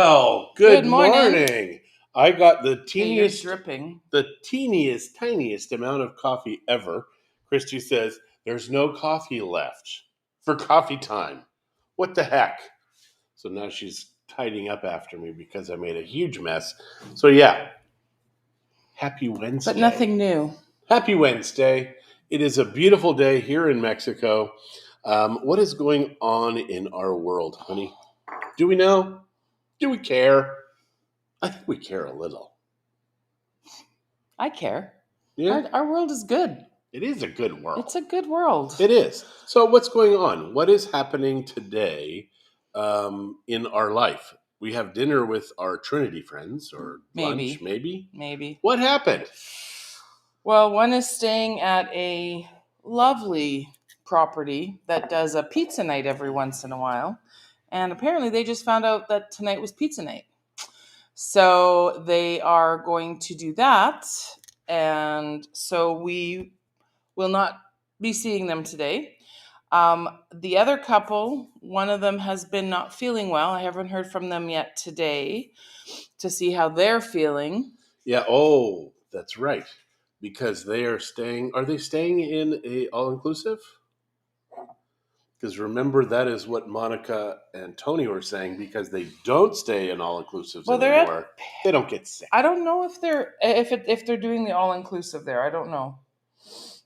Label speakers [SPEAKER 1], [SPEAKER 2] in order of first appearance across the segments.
[SPEAKER 1] Well, good morning. I got the
[SPEAKER 2] You're
[SPEAKER 1] teeniest,
[SPEAKER 2] dripping.
[SPEAKER 1] tiniest amount of coffee ever. Christy says there's no coffee left for coffee time. What the heck? So now she's tidying up after me because I made a huge mess. So yeah, happy Wednesday.
[SPEAKER 2] But nothing new.
[SPEAKER 1] Happy Wednesday. It is a beautiful day here in Mexico. What is going on in our world, honey? Do we know? Do we care? I think we care a little.
[SPEAKER 2] I care.
[SPEAKER 1] Yeah,
[SPEAKER 2] Our world is good.
[SPEAKER 1] it is a good world.
[SPEAKER 2] It's a good world.
[SPEAKER 1] It is. So what's going on? What is happening today in our life? We have dinner with our Trinity friends, or lunch, maybe?
[SPEAKER 2] Maybe.
[SPEAKER 1] What happened?
[SPEAKER 2] Well, one is staying at a lovely property that does a pizza night every once in a while. And apparently they just found out that tonight was pizza night. So they are going to do that. And so we will not be seeing them today. The other couple, one of them has been not feeling well. I haven't heard from them yet today to see how they're feeling.
[SPEAKER 1] Yeah, oh, that's right. Because they are staying, are they staying in a all-inclusive? Because remember, that is what Monica and Tony were saying, because they don't stay in all-inclusives anymore. They don't get sick.
[SPEAKER 2] I don't know if they're doing the all-inclusive there. I don't know.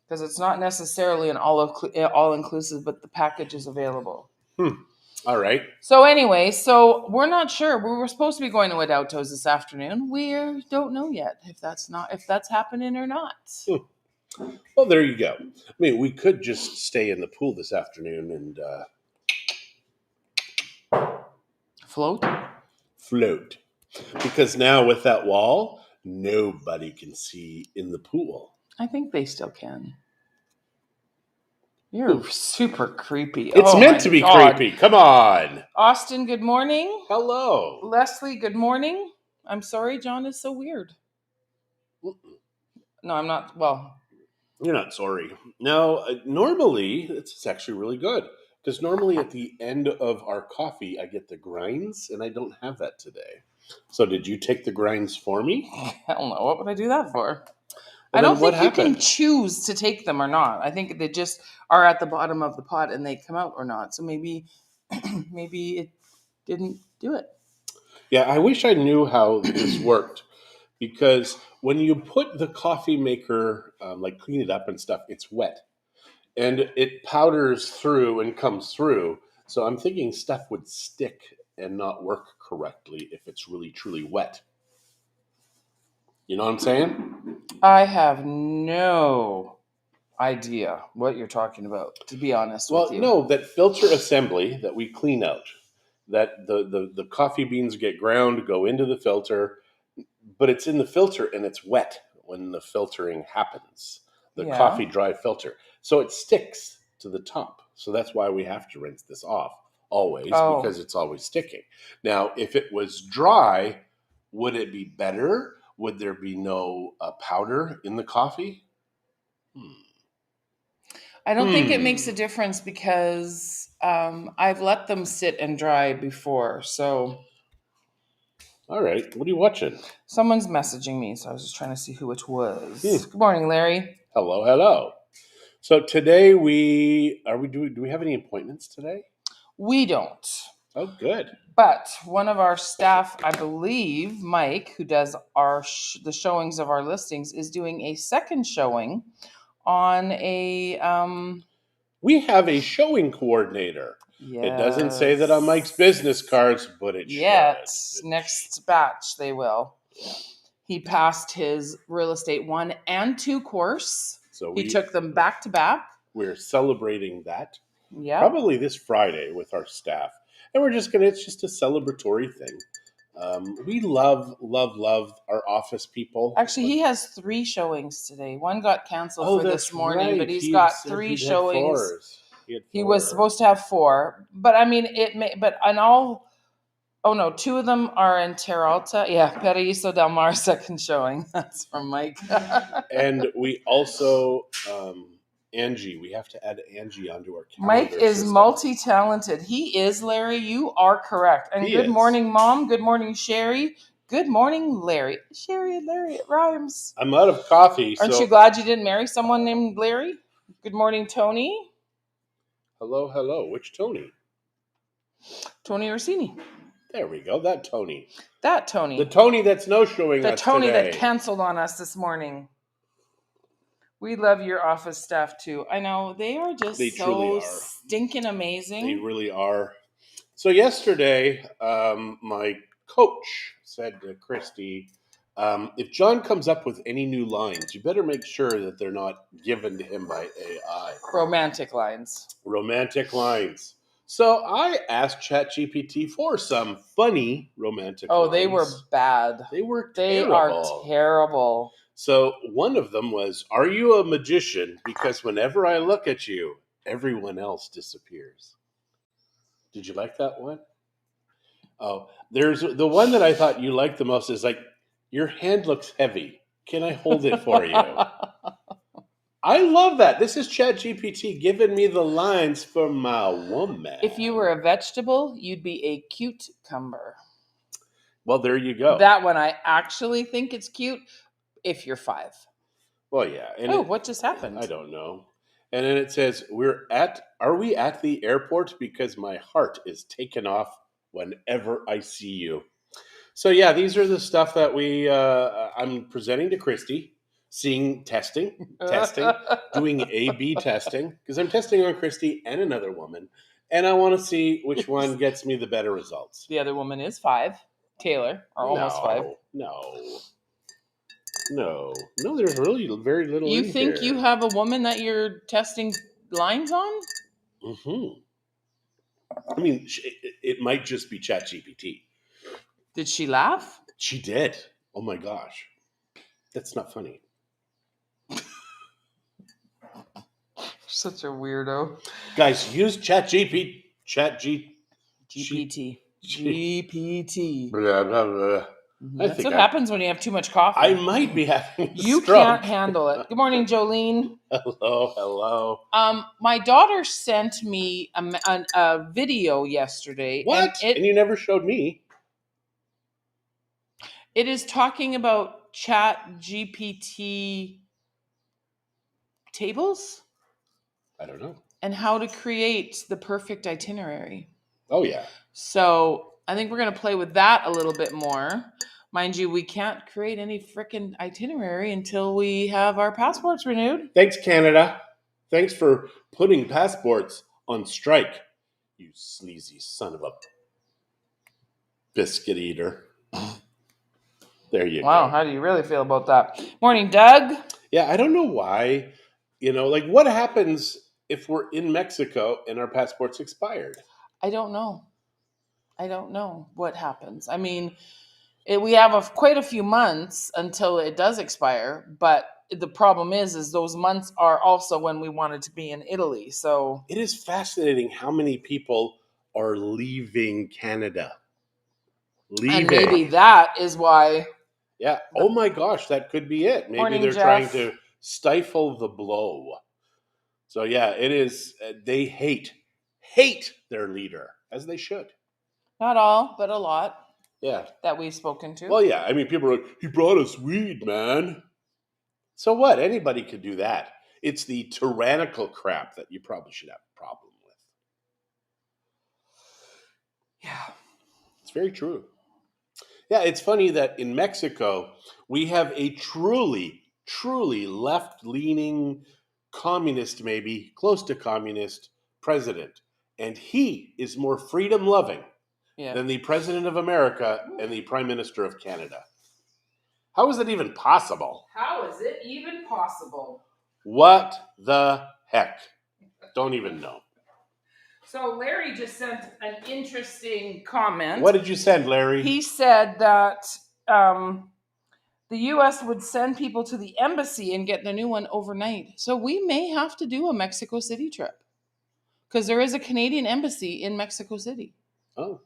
[SPEAKER 2] Because it's not necessarily an all-inclusive, but the package is available.
[SPEAKER 1] All right.
[SPEAKER 2] So anyway, we're not sure. We were supposed to be going to Adautos this afternoon. We don't know yet if that's happening or not.
[SPEAKER 1] Well, there you go. I mean, we could just stay in the pool this afternoon and
[SPEAKER 2] Float.
[SPEAKER 1] Because now with that wall, nobody can see in the pool.
[SPEAKER 2] I think they still can. You're super creepy.
[SPEAKER 1] It's meant to be creepy. Come on.
[SPEAKER 2] Austin, good morning.
[SPEAKER 1] Hello.
[SPEAKER 2] Leslie, good morning. I'm sorry, John is so weird. No, I'm not. Well,
[SPEAKER 1] you're not sorry. No, normally it's actually really good. Because normally at the end of our coffee, I get the grinds, and I don't have that today. So did you take the grinds for me?
[SPEAKER 2] Hell no. What would I do that for?
[SPEAKER 1] Well,
[SPEAKER 2] I don't think you can choose to take them or not. I think they just are at the bottom of the pot and they come out or not. So maybe it didn't do it.
[SPEAKER 1] Yeah, I wish I knew how this worked. Because when you put the coffee maker, clean it up and stuff, it's wet. And it powders through and comes through. So I'm thinking stuff would stick and not work correctly if it's really, truly wet. You know what I'm saying?
[SPEAKER 2] I have no idea what you're talking about, to be honest with you.
[SPEAKER 1] Well, no, that filter assembly that we clean out, that the coffee beans get ground, go into the filter, but it's in the filter and it's wet when the filtering happens. The coffee dry filter. So it sticks to the top. So that's why we have to rinse this off always, because it's always sticking. Now, if it was dry, would it be better? Would there be no powder in the coffee?
[SPEAKER 2] I don't think it makes a difference because I've let them sit and dry before. So,
[SPEAKER 1] all right. What are you watching?
[SPEAKER 2] Someone's messaging me, so I was just trying to see who it was. Good morning, Larry.
[SPEAKER 1] Hello. So today do we have any appointments today?
[SPEAKER 2] We don't.
[SPEAKER 1] Oh, good.
[SPEAKER 2] But one of our staff, I believe, Mike, who does the showings of our listings, is doing a second showing on a...
[SPEAKER 1] we have a showing coordinator. Yes. It doesn't say that on Mike's business cards, but it should.
[SPEAKER 2] Next batch they will. He passed his real estate 1 and 2 course. So he took them back to back.
[SPEAKER 1] We're celebrating that.
[SPEAKER 2] Yeah.
[SPEAKER 1] Probably this Friday with our staff. And it's just a celebratory thing. We love our office people.
[SPEAKER 2] Actually, he has 3 showings today. One got canceled for this morning, right. But he's got 3 showings. He was supposed to have 4. But I mean, oh no, 2 of them are in Terra Alta. Yeah, Paraíso del Mar second showing. That's from Mike.
[SPEAKER 1] And we also, Angie. We have to add Angie onto our calendar
[SPEAKER 2] Mike is
[SPEAKER 1] system.
[SPEAKER 2] multi-talented. He is, Larry. You are correct. And good morning, Mom. Good morning, Sherry. Good morning, Larry. Sherry and Larry, it rhymes.
[SPEAKER 1] I'm out of coffee,
[SPEAKER 2] Aren't you glad you didn't marry someone named Larry? Good morning, Tony.
[SPEAKER 1] Hello, hello. Which Tony?
[SPEAKER 2] Tony Orsini.
[SPEAKER 1] There we go. That Tony.
[SPEAKER 2] That Tony.
[SPEAKER 1] The Tony that's no-showing us
[SPEAKER 2] The Tony
[SPEAKER 1] today.
[SPEAKER 2] that canceled on us this morning. We love your office staff, too. I know. They are just so stinking amazing.
[SPEAKER 1] They really are. So yesterday, my coach said to Christie, if John comes up with any new lines, you better make sure that they're not given to him by AI.
[SPEAKER 2] Romantic lines.
[SPEAKER 1] Romantic lines. So I asked ChatGPT for some funny romantic lines.
[SPEAKER 2] Oh, they were bad.
[SPEAKER 1] They were terrible.
[SPEAKER 2] They are terrible.
[SPEAKER 1] So one of them was, are you a magician? Because whenever I look at you, everyone else disappears. Did you like that one? Oh, there's the one that I thought you liked the most is like, your hand looks heavy. Can I hold it for you? I love that. This is ChatGPT giving me the lines for my woman.
[SPEAKER 2] If you were a vegetable, you'd be a cucumber.
[SPEAKER 1] Well, there you go.
[SPEAKER 2] That one I actually think it's cute if you're 5.
[SPEAKER 1] Well, yeah.
[SPEAKER 2] And what just happened?
[SPEAKER 1] I don't know. And then it says, are we at the airport? Because my heart is taken off whenever I see you. So yeah, these are the stuff that I'm presenting to Christie, testing, doing A/B testing, because I'm testing on Christie and another woman, and I want to see which one gets me the better results.
[SPEAKER 2] The other woman is 5, Taylor, or almost 5.
[SPEAKER 1] No, there's really very little.
[SPEAKER 2] You think you have a woman that you're testing lines on?
[SPEAKER 1] Mm-hmm. I mean, it might just be ChatGPT.
[SPEAKER 2] Did she laugh?
[SPEAKER 1] She did. Oh my gosh. That's not funny.
[SPEAKER 2] Such a weirdo.
[SPEAKER 1] Guys, use GPT.
[SPEAKER 2] GPT.
[SPEAKER 1] Blah, blah, blah.
[SPEAKER 2] That's what happens when you have too much coffee.
[SPEAKER 1] I might be having a
[SPEAKER 2] You
[SPEAKER 1] stroke.
[SPEAKER 2] can't handle it. Good morning, Jolene.
[SPEAKER 1] Hello.
[SPEAKER 2] My daughter sent me a video yesterday.
[SPEAKER 1] What? And you never showed me.
[SPEAKER 2] It is talking about Chat GPT tables.
[SPEAKER 1] I don't know.
[SPEAKER 2] And how to create the perfect itinerary.
[SPEAKER 1] Oh, yeah.
[SPEAKER 2] So I think we're going to play with that a little bit more. Mind you, we can't create any freaking itinerary until we have our passports renewed.
[SPEAKER 1] Thanks, Canada. Thanks for putting passports on strike, you sleazy son of a biscuit eater. There you go.
[SPEAKER 2] Wow, how do you really feel about that? Morning, Doug.
[SPEAKER 1] Yeah, I don't know why. What happens if we're in Mexico and our passport's expired?
[SPEAKER 2] I don't know what happens. I mean, we have quite a few months until it does expire, but the problem is those months are also when we wanted to be in Italy. So
[SPEAKER 1] it is fascinating how many people are leaving Canada.
[SPEAKER 2] And maybe that is why.
[SPEAKER 1] Yeah. Oh my gosh, that could be it. Maybe they're trying to stifle the blow. So yeah, it is. They hate their leader, as they should.
[SPEAKER 2] Not all, but a lot.
[SPEAKER 1] Yeah.
[SPEAKER 2] That we've spoken to.
[SPEAKER 1] Well, yeah. I mean, people are like, he brought us weed, man. So what? Anybody could do that. It's the tyrannical crap that you probably should have a problem with.
[SPEAKER 2] Yeah.
[SPEAKER 1] It's very true. Yeah, it's funny that in Mexico, we have a truly left-leaning communist, maybe close to communist president. And he is more freedom-loving than the president of America and the prime minister of Canada. How is that even possible?
[SPEAKER 2] How is it even possible?
[SPEAKER 1] What the heck? Don't even know.
[SPEAKER 2] So Larry just sent an interesting comment.
[SPEAKER 1] What did you send, Larry?
[SPEAKER 2] He said that the U.S. would send people to the embassy and get the new one overnight. So we may have to do a Mexico City trip because there is a Canadian embassy in Mexico City.
[SPEAKER 1] Oh.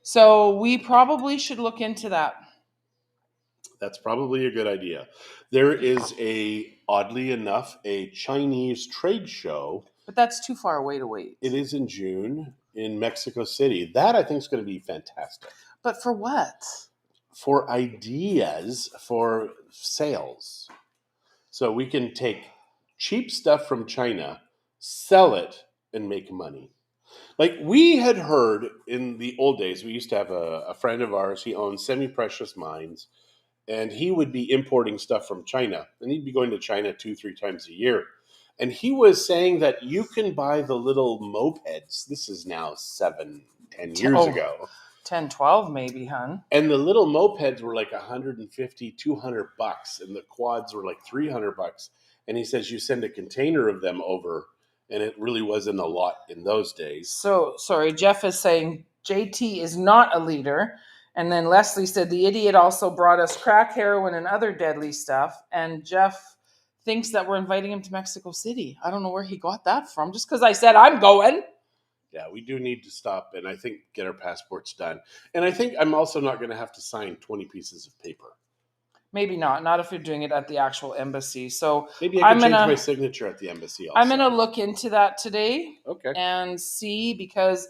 [SPEAKER 2] So we probably should look into that.
[SPEAKER 1] That's probably a good idea. There is a oddly enough, a Chinese trade show.
[SPEAKER 2] But that's too far away to wait.
[SPEAKER 1] It is in June in Mexico City. That I think is going to be fantastic.
[SPEAKER 2] But for what?
[SPEAKER 1] For ideas for sales. So we can take cheap stuff from China, sell it, and make money. Like we had heard in the old days, we used to have a friend of ours, he owns semi-precious mines, and he would be importing stuff from China, and he'd be going to China 2-3 times a year. And he was saying that you can buy the little mopeds. This is now 7-10 years ago.
[SPEAKER 2] 10, 12 maybe, hun.
[SPEAKER 1] And the little mopeds were like $150, $200, and the quads were like $300. And he says you send a container of them over, and it really wasn't a lot in those days.
[SPEAKER 2] So, sorry, Jeff is saying JT is not a leader. And then Leslie said the idiot also brought us crack, heroin, and other deadly stuff. And Jeff thinks that we're inviting him to Mexico City. I don't know where he got that from, just because I said I'm going.
[SPEAKER 1] Yeah, we do need to stop and I think get our passports done. And I think I'm also not going to have to sign 20 pieces of paper.
[SPEAKER 2] Maybe not if you're doing it at the actual embassy. So
[SPEAKER 1] maybe I can change my signature at the embassy also.
[SPEAKER 2] I'm going to look into that today.
[SPEAKER 1] Okay.
[SPEAKER 2] And see, because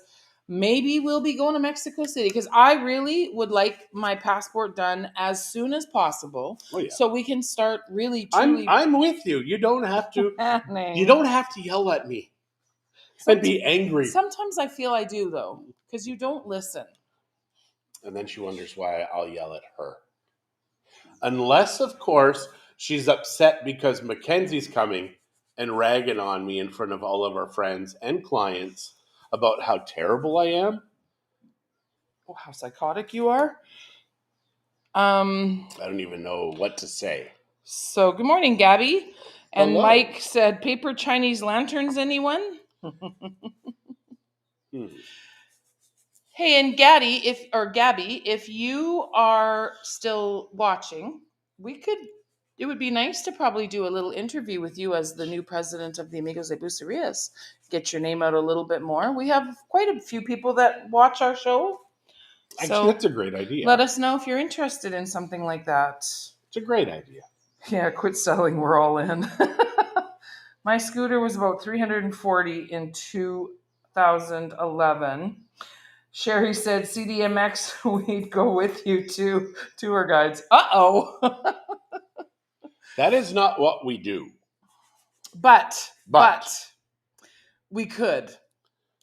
[SPEAKER 2] maybe we'll be going to Mexico City, because I really would like my passport done as soon as possible.
[SPEAKER 1] Oh, yeah.
[SPEAKER 2] So we can start really truly.
[SPEAKER 1] I'm with you. You don't have to yell at me and be angry.
[SPEAKER 2] Sometimes I feel I do, though, because you don't listen.
[SPEAKER 1] And then she wonders why I'll yell at her. Unless, of course, she's upset because Mackenzie's coming and ragging on me in front of all of our friends and clients about how terrible I am.
[SPEAKER 2] Oh, how psychotic you are.
[SPEAKER 1] I don't even know what to say.
[SPEAKER 2] So, good morning, Gabby. And
[SPEAKER 1] hello.
[SPEAKER 2] Mike said, paper Chinese lanterns, anyone? Hey, and Gabby, if you are still watching, it would be nice to probably do a little interview with you as the new president of the Amigos de Bucerias. Get your name out a little bit more. We have quite a few people that watch our show.
[SPEAKER 1] Actually, that's a great idea.
[SPEAKER 2] Let us know if you're interested in something like that.
[SPEAKER 1] It's a great idea.
[SPEAKER 2] Yeah, quit selling. We're all in. My scooter was about $340 in 2011. Sherry said, CDMX, we'd go with you to tour guides. Uh-oh.
[SPEAKER 1] That is not what we do.
[SPEAKER 2] But we could.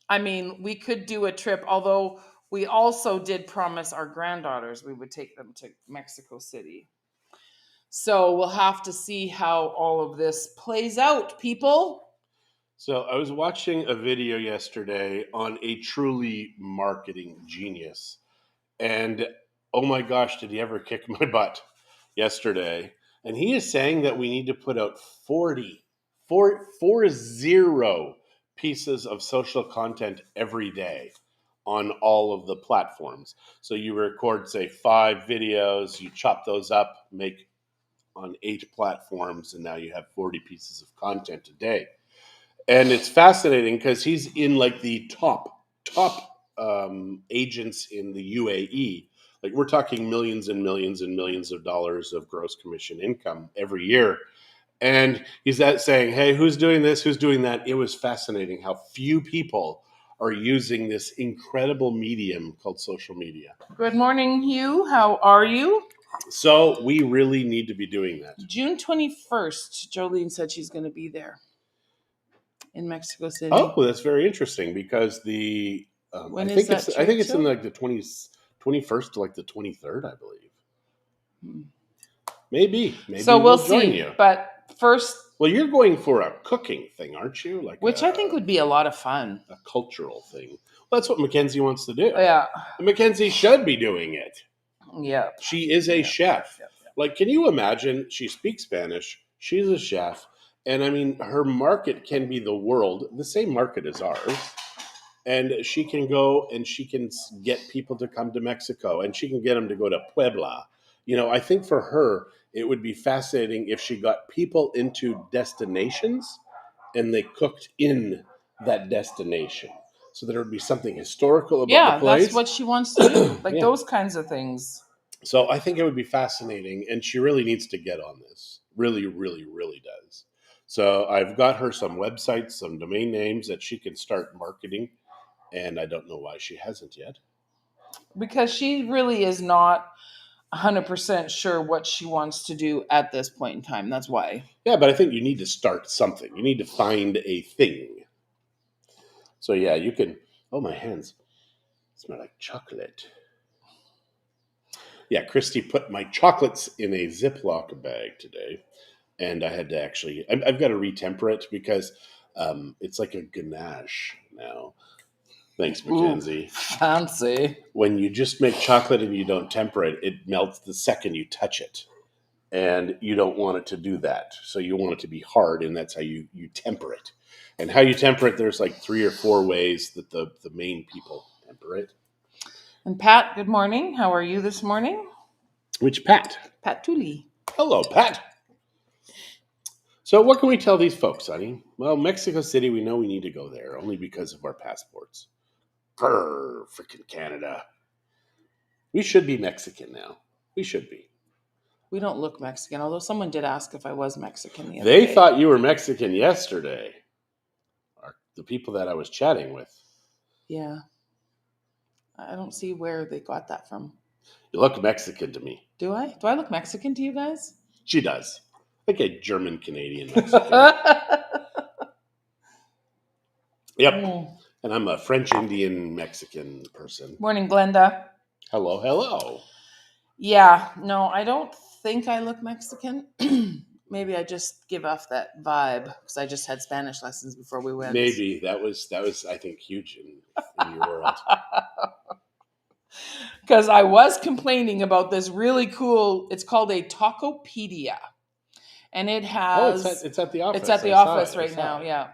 [SPEAKER 2] I mean, we could do a trip, although we also did promise our granddaughters we would take them to Mexico City. So we'll have to see how all of this plays out, people.
[SPEAKER 1] So I was watching a video yesterday on a truly marketing genius. And oh my gosh, did he ever kick my butt yesterday. And he is saying that we need to put out 40 pieces of social content every day on all of the platforms. So you record, say, 5 videos, you chop those up, make on 8 platforms, and now you have 40 pieces of content a day. And it's fascinating because he's in like the top agents in the UAE. Like we're talking millions and millions and millions of dollars of gross commission income every year. And he's saying, hey, who's doing this? Who's doing that? It was fascinating how few people are using this incredible medium called social media.
[SPEAKER 2] Good morning, Hugh. How are you?
[SPEAKER 1] So we really need to be doing that.
[SPEAKER 2] June 21st, Jolene said she's going to be there in Mexico City.
[SPEAKER 1] Oh, that's very interesting because I think it's in like the 21st to like the 23rd, I believe. Maybe
[SPEAKER 2] so we'll
[SPEAKER 1] join
[SPEAKER 2] see.
[SPEAKER 1] You.
[SPEAKER 2] But first,
[SPEAKER 1] well, you're going for a cooking thing, aren't you?
[SPEAKER 2] Which I think would be a lot of fun.
[SPEAKER 1] A cultural thing. Well, that's what Mackenzie wants to do.
[SPEAKER 2] Yeah.
[SPEAKER 1] And Mackenzie should be doing it.
[SPEAKER 2] Yeah.
[SPEAKER 1] She is a chef. Yep. Like, can you imagine? She speaks Spanish. She's a chef. And I mean, her market can be the world, the same market as ours. And she can go and she can get people to come to Mexico and she can get them to go to Puebla. You know, I think for her, it would be fascinating if she got people into destinations and they cooked in that destination so that it would be something historical about the place.
[SPEAKER 2] Yeah, that's what she wants to do. Like those kinds of things.
[SPEAKER 1] So I think it would be fascinating and she really needs to get on this. Really, really, really does. So I've got her some websites, some domain names that she can start marketing, and I don't know why she hasn't yet.
[SPEAKER 2] Because she really is not 100% sure what she wants to do at this point in time. That's why.
[SPEAKER 1] Yeah, but I think you need to start something. You need to find a thing. So yeah, you can. Oh, my hands smell like chocolate. Yeah, Christy put my chocolates in a Ziploc bag today, and I had to actually. I've got to retemper it because it's like a ganache now. Thanks,
[SPEAKER 2] Ooh,
[SPEAKER 1] Mackenzie.
[SPEAKER 2] fancy.
[SPEAKER 1] When you just make chocolate and you don't temper it, it melts the second you touch it. And you don't want it to do that. So you want it to be hard, and that's how you temper it. And how you temper it, there's like 3 or 4 ways that the main people temper it.
[SPEAKER 2] And Pat, good morning. How are you this morning?
[SPEAKER 1] Which Pat?
[SPEAKER 2] Pat Tooley.
[SPEAKER 1] Hello, Pat. So what can we tell these folks, honey? Well, Mexico City, we know we need to go there, only because of our passports. Grr, freaking Canada. We should be Mexican now. We should be.
[SPEAKER 2] We don't look Mexican, although someone did ask if I was Mexican the other
[SPEAKER 1] They
[SPEAKER 2] day.
[SPEAKER 1] thought you were Mexican yesterday. The people that I was chatting with.
[SPEAKER 2] Yeah. I don't see where they got that from.
[SPEAKER 1] You look Mexican to me.
[SPEAKER 2] Do I? Do I look Mexican to you guys?
[SPEAKER 1] She does. Like a German Canadian Mexican. Yep.
[SPEAKER 2] Mm.
[SPEAKER 1] And I'm a French Indian Mexican person.
[SPEAKER 2] Morning, Glenda.
[SPEAKER 1] Hello, hello.
[SPEAKER 2] Yeah, no, I don't think I look Mexican. Maybe I just give off that vibe because I just had Spanish lessons before we went.
[SPEAKER 1] Maybe that was I think huge in your world.
[SPEAKER 2] Because I was complaining about this really cool. It's called a Tacopedia, and it has.
[SPEAKER 1] It's at the office.
[SPEAKER 2] It's at the office right now. Yeah.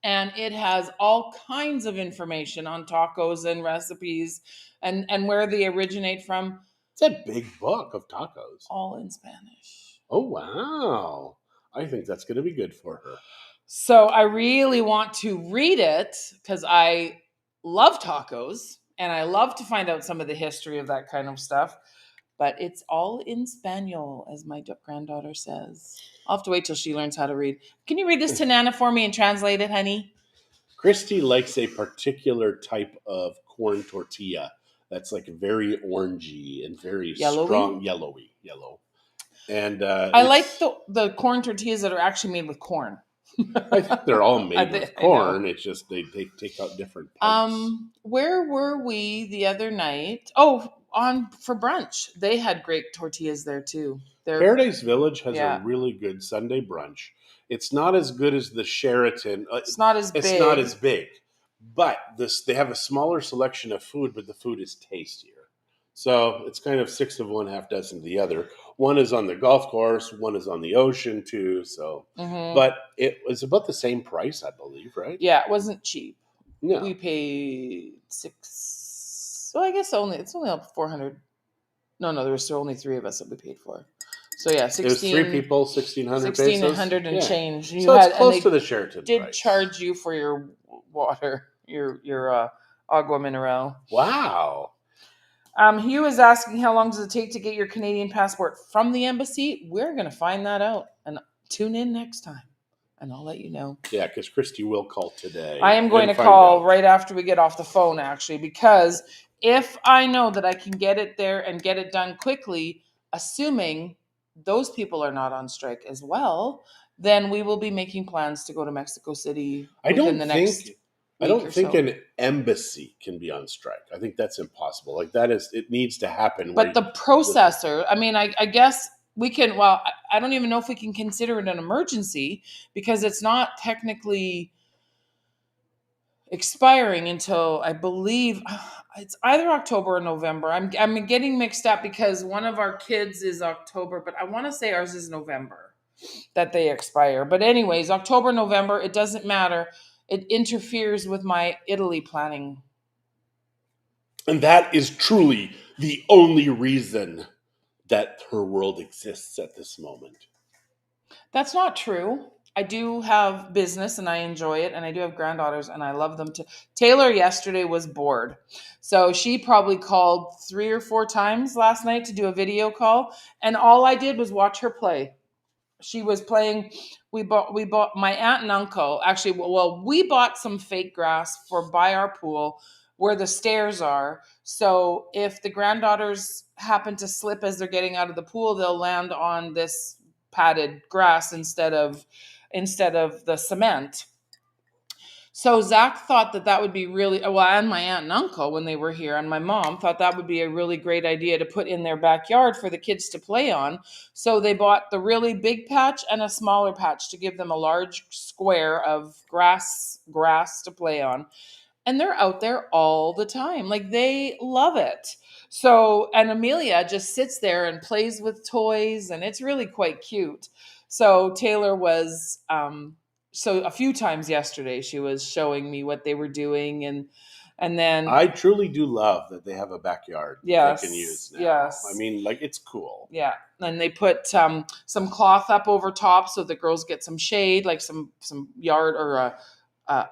[SPEAKER 2] And it has all kinds of information on tacos and recipes and where they originate from.
[SPEAKER 1] It's a big book of tacos.
[SPEAKER 2] All in Spanish.
[SPEAKER 1] Oh, wow. I think that's going to be good for her.
[SPEAKER 2] So I really want to read it because I love tacos and I love to find out some of the history of that kind of stuff. But it's all in Spanish, as my granddaughter says. I'll have to wait till she learns how to read. Can you read this to Nana for me and translate it, honey?
[SPEAKER 1] Christy likes a particular type of corn tortilla that's like very orangey and very strong, yellow. And
[SPEAKER 2] I like the corn tortillas that are actually made with corn.
[SPEAKER 1] I think they're all made with corn. It's just they take out different parts.
[SPEAKER 2] Where were we the other night? Oh, for brunch. They had great tortillas there too.
[SPEAKER 1] Paradise Village has a really good Sunday brunch. It's not as good as the Sheraton.
[SPEAKER 2] It's not as
[SPEAKER 1] big. But they have a smaller selection of food, but the food is tastier. So it's kind of 6 of one, half dozen of the other. One is on the golf course, one is on the ocean too. So, but it was about the same price, I believe, right?
[SPEAKER 2] Yeah, it wasn't cheap.
[SPEAKER 1] No,
[SPEAKER 2] we paid $6. So I guess it's only up 400. No, there was still only 3 of us that we paid for. So yeah, 16.
[SPEAKER 1] It was 3 people, 1,600 pesos.
[SPEAKER 2] 1,600 and change.
[SPEAKER 1] So it's close to the Sheraton
[SPEAKER 2] did
[SPEAKER 1] price.
[SPEAKER 2] Charge you for your water, your agua mineral.
[SPEAKER 1] Wow.
[SPEAKER 2] Hugh is asking, how long does it take to get your Canadian passport from the embassy? We're going to find that out and tune in next time, and I'll let you know.
[SPEAKER 1] Yeah, because Christy will call today.
[SPEAKER 2] I am going to call right after we get off the phone, actually, because if I know that I can get it there and get it done quickly, assuming those people are not on strike as well, then we will be making plans to go to Mexico City within the next week.
[SPEAKER 1] I don't think an embassy can be on strike. I think that's impossible. Like it needs to happen.
[SPEAKER 2] But the processor, I guess we can, I don't even know if we can consider it an emergency because it's not technically expiring until, I believe, it's either October or November. I'm getting mixed up because one of our kids is October, but I want to say ours is November that they expire. But anyways, October, November, it doesn't matter. It interferes with my Italy planning.
[SPEAKER 1] And that is truly the only reason that her world exists at this moment.
[SPEAKER 2] That's not true. I do have business and I enjoy it, and I do have granddaughters and I love them too. Taylor yesterday was bored. So she probably called 3 or 4 times last night to do a video call, and all I did was watch her play. she was playing. We bought my aunt and uncle actually. Well, we bought some fake grass for by our pool where the stairs are. So if the granddaughters happen to slip as they're getting out of the pool, they'll land on this padded grass instead of the cement. So Zach thought that would be really well, and my aunt and uncle when they were here, and my mom thought that would be a really great idea to put in their backyard for the kids to play on. So they bought the really big patch and a smaller patch to give them a large square of grass to play on, and they're out there all the time. Like they love it. So, and Amelia just sits there and plays with toys, and it's really quite cute. So Taylor was so a few times yesterday she was showing me what they were doing, and then
[SPEAKER 1] I truly do love that they have a backyard
[SPEAKER 2] yes,
[SPEAKER 1] they can use now.
[SPEAKER 2] yes.
[SPEAKER 1] I mean, like, it's cool.
[SPEAKER 2] Yeah, and they put some cloth up over top so the girls get some shade, like some yard or a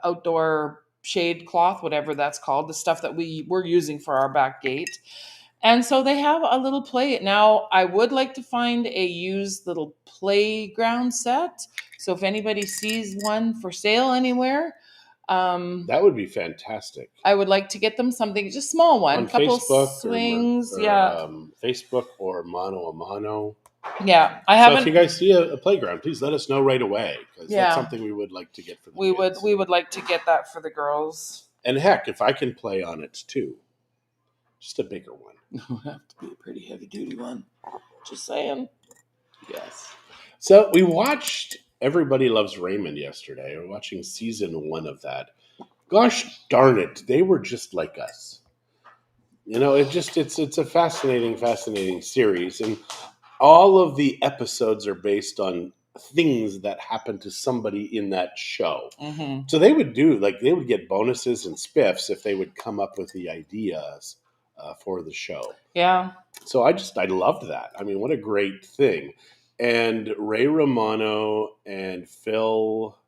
[SPEAKER 2] outdoor shade cloth, whatever that's called, the stuff that we were using for our back gate. And so they have a little play. Now, I would like to find a used little playground set. So if anybody sees one for sale anywhere,
[SPEAKER 1] That would be fantastic.
[SPEAKER 2] I would like to get them something, just small one,
[SPEAKER 1] On
[SPEAKER 2] couple
[SPEAKER 1] Facebook
[SPEAKER 2] swings.
[SPEAKER 1] or
[SPEAKER 2] Yeah.
[SPEAKER 1] Facebook or Mano a Mano.
[SPEAKER 2] Yeah. I
[SPEAKER 1] So
[SPEAKER 2] haven't.
[SPEAKER 1] if you guys see a playground, please let us know right away, because
[SPEAKER 2] Yeah.
[SPEAKER 1] that's something we would like to get for the
[SPEAKER 2] we
[SPEAKER 1] kids.
[SPEAKER 2] would like to get that for the girls.
[SPEAKER 1] And heck, if I can play on it too, just a bigger one.
[SPEAKER 2] It'll have to be a pretty heavy duty one. Just saying.
[SPEAKER 1] Yes. So we watched Everybody Loves Raymond yesterday. We're watching season 1 of that. Gosh darn it, they were just like us. You know, it's a fascinating series, and all of the episodes are based on things that happened to somebody in that show.
[SPEAKER 2] Mm-hmm.
[SPEAKER 1] So they would get bonuses and spiffs if they would come up with the ideas for the show.
[SPEAKER 2] Yeah.
[SPEAKER 1] So I loved that. I mean, what a great thing. And Ray Romano and Phil,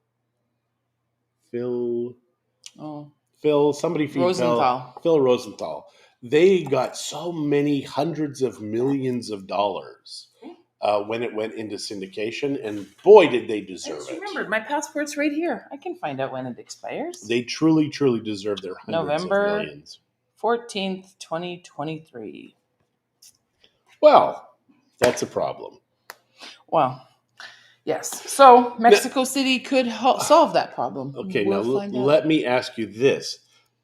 [SPEAKER 1] somebody feed
[SPEAKER 2] Rosenthal.
[SPEAKER 1] Phil Rosenthal. They got so many hundreds of millions of dollars when it went into syndication, and boy, did they deserve it.
[SPEAKER 2] Remember, my passport's right here. I can find out when it expires.
[SPEAKER 1] They truly deserve their hundreds
[SPEAKER 2] November
[SPEAKER 1] of millions.
[SPEAKER 2] 14th, 2023.
[SPEAKER 1] Well, that's a problem.
[SPEAKER 2] Well, yes. So Mexico City could solve that problem.
[SPEAKER 1] Okay, now let me ask you this.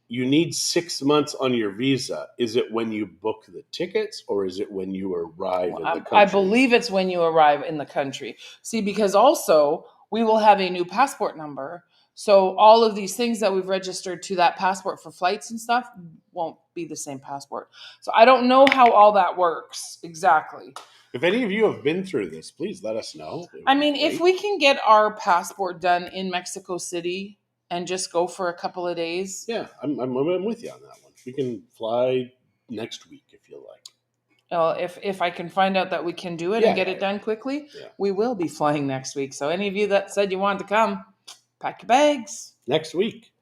[SPEAKER 1] You need 6 months on your visa. Is it when you book the tickets, or is it when you arrive in the country?
[SPEAKER 2] I believe it's when you arrive in the country. See, because also we will have a new passport number. So all of these things that we've registered to that passport for flights and stuff won't be the same passport. So I don't know how all that works exactly.
[SPEAKER 1] If any of you have been through this, please let us know.
[SPEAKER 2] I mean, if we can get our passport done in Mexico City and just go for a couple of days.
[SPEAKER 1] Yeah, I'm with you on that one. We can fly next week if you like.
[SPEAKER 2] Well, if I can find out that we can do it and get it done quickly, we will be flying next week. So any of you that said you wanted to come, pack your bags.
[SPEAKER 1] Next week.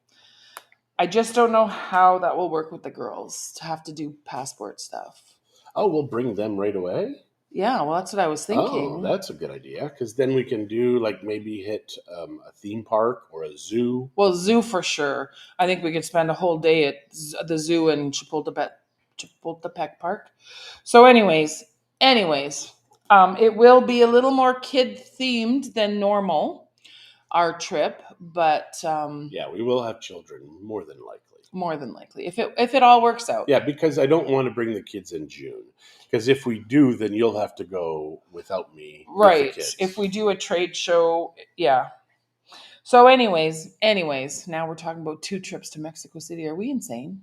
[SPEAKER 2] I just don't know how that will work with the girls to have to do passport stuff.
[SPEAKER 1] Oh, we'll bring them right away?
[SPEAKER 2] Yeah, well, that's what I was thinking.
[SPEAKER 1] Oh, that's a good idea, because then we can do, like, maybe hit a theme park or a zoo.
[SPEAKER 2] Well, zoo for sure. I think we could spend a whole day at the zoo in Chapultepec Park. So anyways, it will be a little more kid-themed than normal, our trip, but...
[SPEAKER 1] yeah, we will have children, more than likely.
[SPEAKER 2] More than likely, if it all works out.
[SPEAKER 1] Yeah, because I don't want to bring the kids in June. Because if we do, then you'll have to go without me.
[SPEAKER 2] Right.
[SPEAKER 1] With the kids.
[SPEAKER 2] If we do a trade show, yeah. So anyways, now we're talking about 2 trips to Mexico City. Are we insane?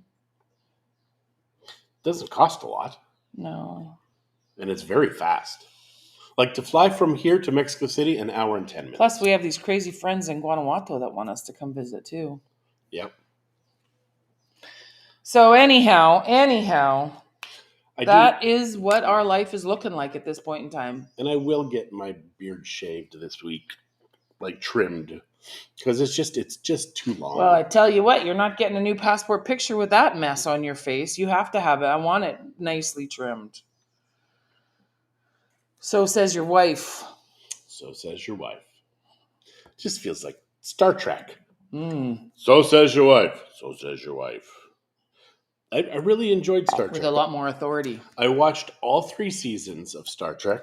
[SPEAKER 1] Doesn't cost a lot.
[SPEAKER 2] No.
[SPEAKER 1] And it's very fast. Like, to fly from here to Mexico City, 1 hour and 10 minutes.
[SPEAKER 2] Plus, we have these crazy friends in Guanajuato that want us to come visit too.
[SPEAKER 1] Yep.
[SPEAKER 2] So anyhow, that is what our life is looking like at this point in time.
[SPEAKER 1] And I will get my beard shaved this week, like trimmed, because it's just too long.
[SPEAKER 2] Well, I tell you what, you're not getting a new passport picture with that mess on your face. You have to have it. I want it nicely trimmed. So says your wife.
[SPEAKER 1] So says your wife. Just feels like Star Trek.
[SPEAKER 2] Mm.
[SPEAKER 1] So says your wife. So says your wife. I really enjoyed Star Trek.
[SPEAKER 2] With a lot more authority.
[SPEAKER 1] I watched all 3 seasons of Star Trek.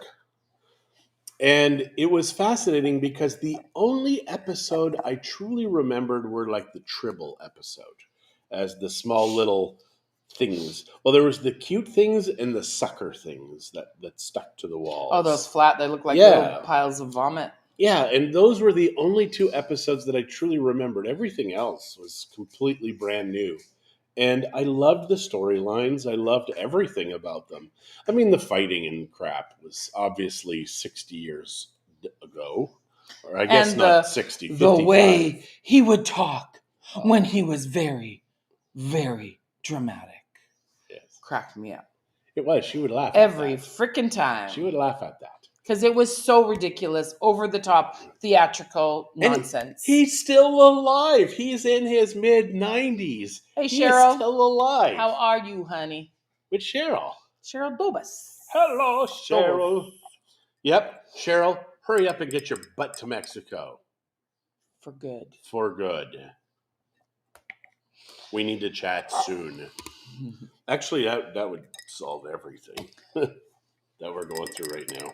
[SPEAKER 1] And it was fascinating because the only episode I truly remembered were like the Tribble episode, as the small little things. Well, there was the cute things and the sucker things that stuck to the walls.
[SPEAKER 2] Oh, those flat, they look like little piles of vomit.
[SPEAKER 1] Yeah, and those were the only 2 episodes that I truly remembered. Everything else was completely brand new. And I loved the storylines. I loved everything about them. I mean, the fighting and crap was obviously 60 years ago. Or I guess
[SPEAKER 2] And
[SPEAKER 1] not 60, 55.
[SPEAKER 2] the way he would talk when he was very, very dramatic.
[SPEAKER 1] Yes.
[SPEAKER 2] Cracked me up.
[SPEAKER 1] It was. She would laugh
[SPEAKER 2] Every
[SPEAKER 1] at that.
[SPEAKER 2] freaking time.
[SPEAKER 1] She would laugh at that.
[SPEAKER 2] Because it was so ridiculous, over the top, theatrical nonsense.
[SPEAKER 1] And he's still alive. He's in his mid-90s.
[SPEAKER 2] Hey,
[SPEAKER 1] he
[SPEAKER 2] Cheryl.
[SPEAKER 1] Is still alive.
[SPEAKER 2] How are you, honey?
[SPEAKER 1] With Cheryl.
[SPEAKER 2] Cheryl Dobas.
[SPEAKER 1] Hello, Cheryl. Yep, Cheryl, hurry up and get your butt to Mexico.
[SPEAKER 2] For good.
[SPEAKER 1] For good. We need to chat soon. Actually, that would solve everything that we're going through right now.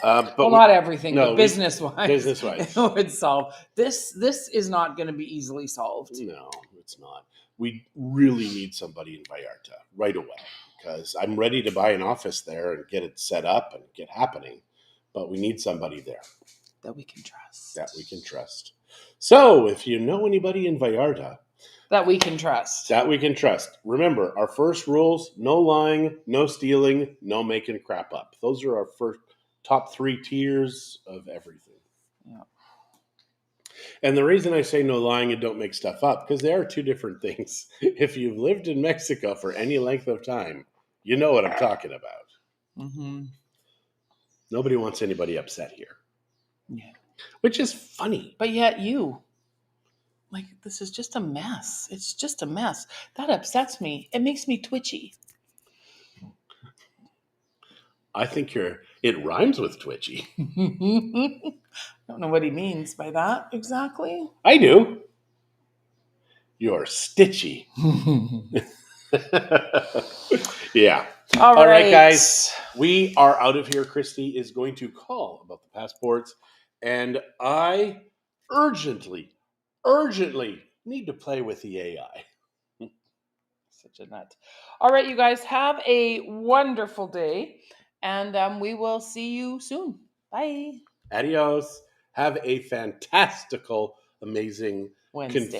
[SPEAKER 2] But not everything, but business-wise.
[SPEAKER 1] Business-wise.
[SPEAKER 2] It would solve. This is not going to be easily solved.
[SPEAKER 1] No, it's not. We really need somebody in Vallarta right away, because I'm ready to buy an office there and get it set up and get happening. But we need somebody there.
[SPEAKER 2] That we can trust.
[SPEAKER 1] That we can trust. So, if you know anybody in Vallarta,
[SPEAKER 2] that we can trust.
[SPEAKER 1] That we can trust. Remember, our first rules: no lying, no stealing, no making crap up. Those are our first top 3 tiers of everything.
[SPEAKER 2] Yeah.
[SPEAKER 1] And the reason I say no lying and don't make stuff up, because there are 2 different things. If you've lived in Mexico for any length of time, you know what I'm talking about.
[SPEAKER 2] Mm-hmm.
[SPEAKER 1] Nobody wants anybody upset here.
[SPEAKER 2] Yeah.
[SPEAKER 1] Which is funny.
[SPEAKER 2] But yet this is just a mess. It's just a mess. That upsets me. It makes me twitchy.
[SPEAKER 1] I think it rhymes with twitchy.
[SPEAKER 2] I don't know what he means by that exactly.
[SPEAKER 1] I do. You're stitchy. Yeah. All right, guys. We are out of here. Christy is going to call about the passports. And I urgently need to play with the AI.
[SPEAKER 2] Such a nut. All right, you guys, have a wonderful day. And we will see you soon. Bye.
[SPEAKER 1] Adios. Have a fantastical, amazing
[SPEAKER 2] Wednesday.